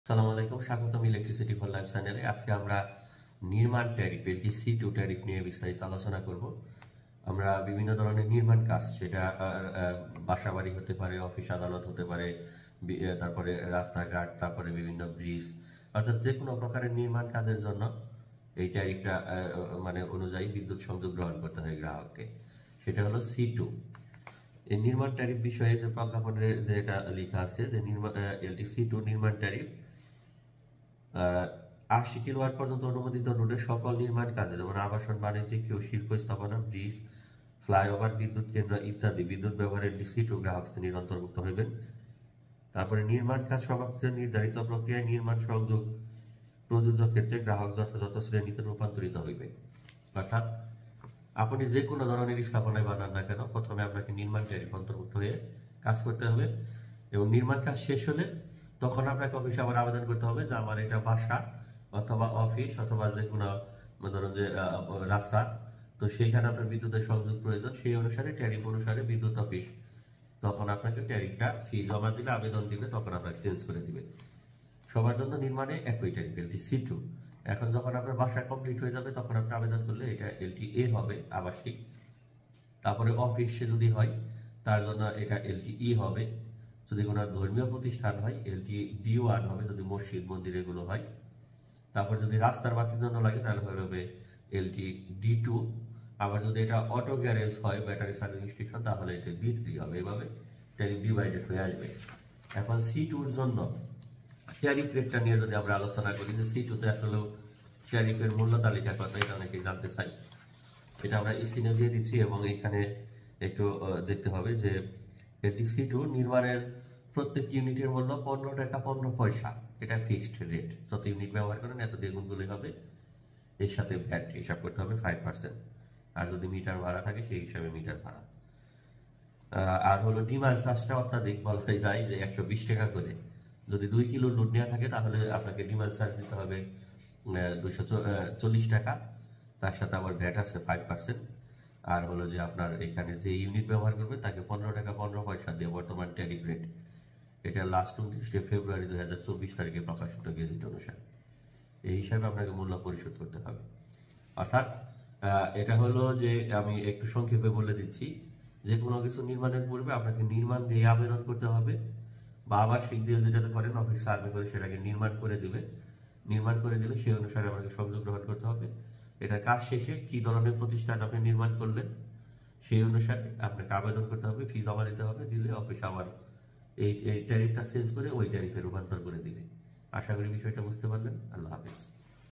সালাম আলাইকুম, স্বাগতম ইলেকট্রিসিটি ফর লাইফ চ্যানেলে। আজকে আমরা নির্মাণ ট্যারিফ এলটিসি2 ট্যারিফ নিয়ে বিস্তারিত আলোচনা করব। আমরা বিভিন্ন ধরনের নির্মাণ কাজ, সেটা বাসা বাড়ি হতে পারে, অফিস আদালত হতে পারে, তারপরে রাস্তাঘাট, তারপরে বিভিন্ন ব্রিজ, অর্থাৎ যে কোনো প্রকারের নির্মাণ কাজের জন্য এই ট্যারিফটা অনুযায়ী বিদ্যুৎ সংযোগ গ্রহণ করতে হয় গ্রাহককে। সেটা হলো C2। এই নির্মাণ ট্যারিফ বিষয়ে যে প্রজ্ঞাপনে যেটা লেখা আছে যে LT-C2 নির্মাণ ট্যারিফ 80 কিলোওয়াট পর্যন্ত অনুমোদিত লোডের সকল নির্মাণ কাজে, যেমন আবাসন, বাণিজ্যিক ও শিল্প স্থাপনা, ব্রিজ, ফ্লাইওভার, বিদ্যুৎ কেন্দ্র ইত্যাদি বিদ্যুৎ ব্যবহারের LT-C2 গ্রাহক শ্রেণীর অন্তর্ভুক্ত হইবেন। তারপরে নির্মাণ কাজ সমাপ্তির নির্ধারিত প্রক্রিয়ায় নির্মাণ সংযোগ প্রযোজ্য ক্ষেত্রে গ্রাহক যথাযথ শ্রেণীতে রূপান্তরিত হইবে। অর্থাৎ আপনি যে কোনো ধরনের স্থাপনায় বানান না কেন, প্রথমে আপনাকে নির্মাণ ট্যারিফ অন্তর্ভুক্ত হয়ে কাজ করতে হবে, এবং নির্মাণ কাজ শেষ হলে তখন আপনাকে অফিসে আবার আবেদন করতে হবে যে আমার এটা বাসা অথবা অফিস অথবা যে কোনো ধরুন যে রাস্তা, তো সেইখানে আপনার বিদ্যুতের সংযোগ প্রয়োজন, সেই অনুসারে ট্যারিফ অনুসারে বিদ্যুৎ অফিস তখন আপনাকে ট্যারিফটা ফি জমা দিলে, আবেদন দিলে তখন আপনাকে চেঞ্জ করে দিবে। সবার জন্য নির্মাণে একই ট্যারিফ LT-C2। এখন যখন আপনার বাসা কমপ্লিট হয়ে যাবে তখন আপনি আবেদন করলে এটা LT-A হবে, আবাসিক। তারপরে অফিসে যদি হয় তার জন্য এটা LT-E হবে। যদি কোনো ধর্মীয় প্রতিষ্ঠান হয় LT-D1 হবে, যদি মসজিদ মন্দির এগুলো হয়। তারপর যদি রাস্তার বাতির জন্য লাগে তাহলে হবে LT-D2। আবার যদি এটা অটো গ্যারেজ হয়, ব্যাটারি চার্জিং স্টেশন, তাহলে এটা D3 হবে। এভাবে ট্যারিফ ডিভাইডেড হয়ে আসবে। এখন C2-র জন্য ট্যারিফ রেটটা নিয়ে যদি আমরা আলোচনা করি যে C2-তে আসলে ট্যারিফের মূল্য তালিকা কথা, এটা অনেকে জানতে চাই। এটা আমরা স্ক্রিনে দিয়ে দিচ্ছি এবং এখানে একটু দেখতে হবে যে LT-C2 নির্মাণের প্রত্যেক ইউনিটের মূল্য 15 টাকা 15 পয়সা। এটা ফিক্সড রেট, যত ইউনিট ব্যবহার করেন এত দিয়ে গুণগুলোই হবে। এর সাথে ভ্যাট হিসাব করতে হবে 5%, আর যদি মিটার ভাড়া থাকে সেই হিসাবে মিটার ভাড়া। আর হলো ডিমান্ড চার্জটা অত্যাধিক বলা যায় যে 120 টাকা করে। যদি 2 কিলো লোড নেওয়া থাকে তাহলে আপনাকে ডিমান্ড চার্জ দিতে হবে 240 টাকা, তার সাথে আবার ভ্যাট আছে 5%। আর হলো যে আপনার এখানে যে ইউনিট ব্যবহার করবে তাকে 15 টাকা 15 পয়সা দিয়ে বর্তমান ট্যারিফ রেট। এটা লাস্ট 29 ফেব্রুয়ারি 2024 তারিখে প্রকাশিত গেজেট অনুসারে। এই হিসাবে আপনাকে মূল্য পরিশোধ করতে হবে। অর্থাৎ এটা হলো যে আমি একটু সংক্ষেপে বলে দিচ্ছি, যে কোনো কিছু নির্মাণের পূর্বে আপনাকে নির্মাণ দিয়ে আবেদন করতে হবে, বা আবাসিক দিয়ে যেটাতে করেন অফিস সার্ভে করে সেটাকে নির্মাণ করে দিবে। নির্মাণ করে দিলে সেই অনুসারে আপনাকে সংযোগ গ্রহণ করতে হবে। এটা কাজ শেষে কি ধরনের প্রতিষ্ঠান আপনি নির্মাণ করলেন সেই অনুসারে আপনাকে আবেদন করতে হবে, ফি জমা দিতে হবে। দিলে অফিস আবার এই ট্যারিফটা চেঞ্জ করে ওই ট্যারিফে রূপান্তর করে দিবে। আশা করি বিষয়টা বুঝতে পারলেন। আল্লাহ হাফেজ।